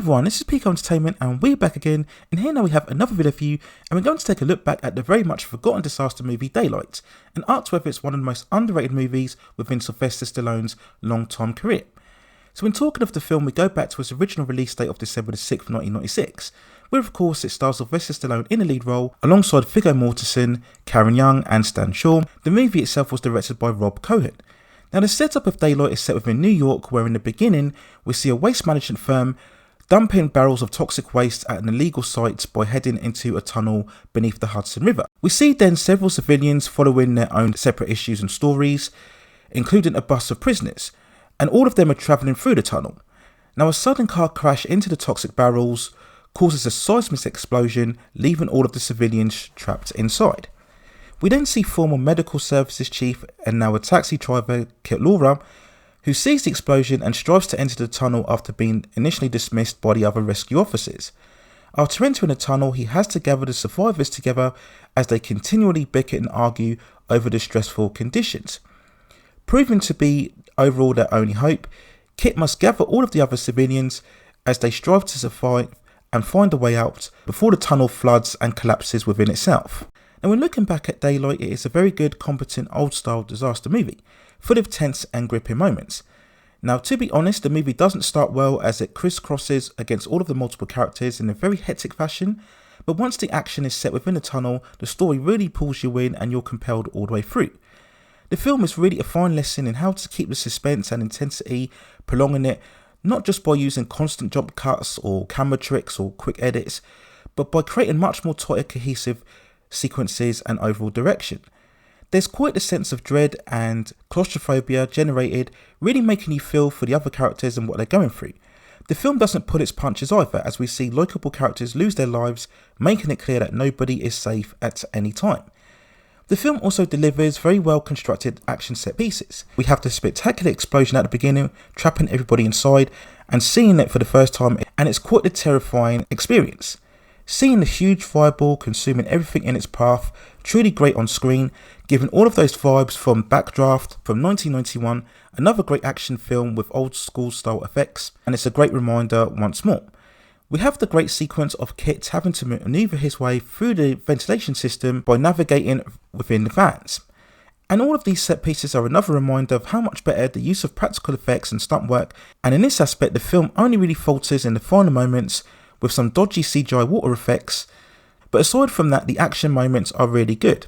everyone, this is Pico Entertainment and we're back again, and here now we have another video for you, and we're going to take a look back at the very much forgotten disaster movie Daylight, and ask whether it's one of the most underrated movies within Sylvester Stallone's long-time career. So when talking of the film, we go back to its original release date of December the 6th, 1996, where of course it stars Sylvester Stallone in the lead role, alongside Viggo Mortissen, Karen Young and Stan Shaw. The movie itself was directed by Cohen. Now the setup of Daylight is set within New York, where in the beginning we see a waste management firm dumping barrels of toxic waste at an illegal site by heading into a tunnel beneath the Hudson River. We see then several civilians following their own separate issues and stories, including a bus of prisoners, and all of them are travelling through the tunnel. Now a sudden car crash into the toxic barrels causes a seismic explosion, leaving all of the civilians trapped inside. We then see former medical services chief and now a taxi driver, Kit Laura, who sees the explosion and strives to enter the tunnel after being initially dismissed by the other rescue officers. After entering the tunnel, he has to gather the survivors together as they continually bicker and argue over the stressful conditions. Proving to be overall their only hope, Kit must gather all of the other civilians as they strive to survive and find a way out before the tunnel floods and collapses within itself. Now when looking back at Daylight, it is a very good, competent, old-style disaster movie, full of tense and gripping moments. Now to be honest, the movie doesn't start well as it crisscrosses against all of the multiple characters in a very hectic fashion, but once the action is set within the tunnel, the story really pulls you in and you're compelled all the way through. The film is really a fine lesson in how to keep the suspense and intensity, prolonging it, not just by using constant jump cuts or camera tricks or quick edits, but by creating much more tighter, cohesive sequences and overall direction. There's quite a sense of dread and claustrophobia generated, really making you feel for the other characters and what they're going through. The film doesn't pull its punches either, as we see likeable characters lose their lives, making it clear that nobody is safe at any time. The film also delivers very well constructed action set pieces. We have the spectacular explosion at the beginning, trapping everybody inside and seeing it for the first time, and it's quite a terrifying experience. Seeing the huge fireball consuming everything in its path, truly great on screen, giving all of those vibes from Backdraft from 1991, another great action film with old school style effects, and it's a great reminder once more. We have the great sequence of Kit having to maneuver his way through the ventilation system by navigating within the vans. And all of these set pieces are another reminder of how much better the use of practical effects and stunt work, and in this aspect the film only really falters in the final moments with some dodgy CGI water effects, but aside from that the action moments are really good.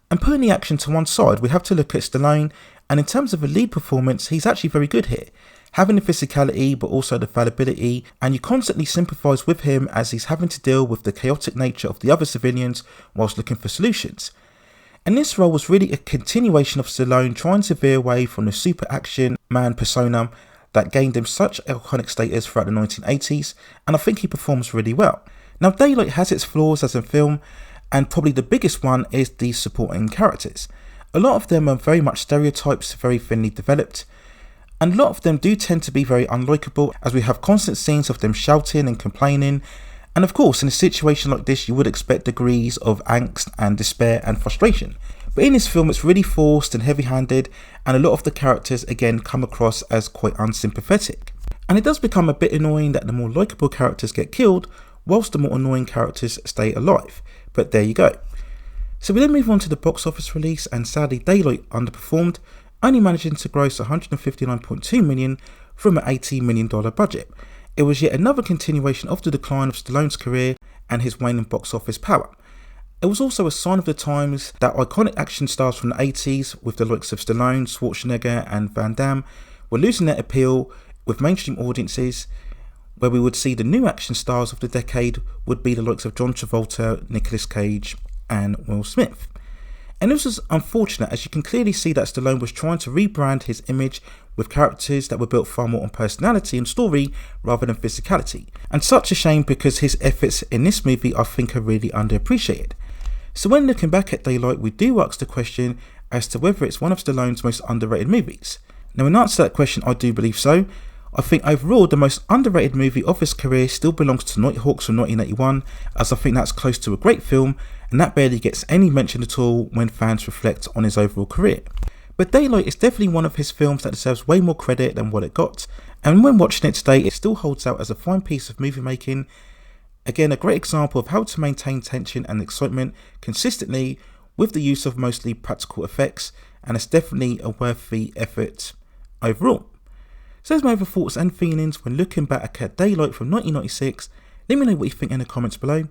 And putting the action to one side, we have to look at Stallone, and in terms of a lead performance, he's actually very good here, having the physicality but also the fallibility, and you constantly sympathise with him as he's having to deal with the chaotic nature of the other civilians whilst looking for solutions. And this role was really a continuation of Stallone trying to veer away from the super action man persona that gained him such iconic status throughout the 1980s, and I think he performs really well. Now Daylight has its flaws as a film, and probably the biggest one is the supporting characters. A lot of them are very much stereotypes, very thinly developed, and a lot of them do tend to be very unlikable, as we have constant scenes of them shouting and complaining, and of course in a situation like this you would expect degrees of angst and despair and frustration. But in this film it's really forced and heavy-handed, and a lot of the characters again come across as quite unsympathetic. And it does become a bit annoying that the more likeable characters get killed, whilst the more annoying characters stay alive. But there you go. So we then move on to the box office release, and sadly Daylight underperformed, only managing to gross $159.2 million from an $80 million budget. It was yet another continuation of the decline of Stallone's career and his waning box office power. It was also a sign of the times that iconic action stars from the 80s, with the likes of Stallone, Schwarzenegger and Van Damme, were losing their appeal with mainstream audiences, where we would see the new action stars of the decade would be the likes of John Travolta, Nicolas Cage and Will Smith. And this was unfortunate, as you can clearly see that Stallone was trying to rebrand his image with characters that were built far more on personality and story rather than physicality. And such a shame, because his efforts in this movie I think are really underappreciated. So when looking back at Daylight, we do ask the question as to whether it's one of Stallone's most underrated movies. Now in answer to that question, I do believe so. I think overall the most underrated movie of his career still belongs to Nighthawks from 1981, as I think that's close to a great film, and that barely gets any mention at all when fans reflect on his overall career. But Daylight is definitely one of his films that deserves way more credit than what it got, and when watching it today it still holds out as a fine piece of movie making. Again, a great example of how to maintain tension and excitement consistently with the use of mostly practical effects, and it's definitely a worthy effort overall. So there's my other thoughts and feelings when looking back at Daylight from 1996. Let me know what you think in the comments below,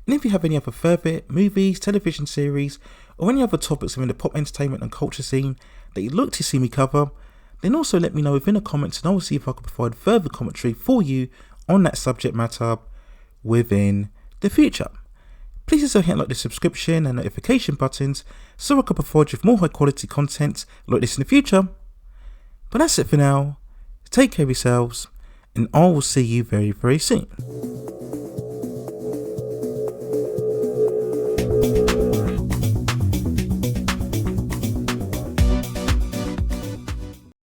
and if you have any other favourite movies, television series, or any other topics within the pop entertainment and culture scene that you'd like to see me cover, then also let me know within the comments, and I will see if I can provide further commentary for you on that subject matter within the future. Please also hit like the subscription and notification buttons so I can provide you with more high quality content like this in the future. But that's it for now. Take care of yourselves, and I will see you very, very soon.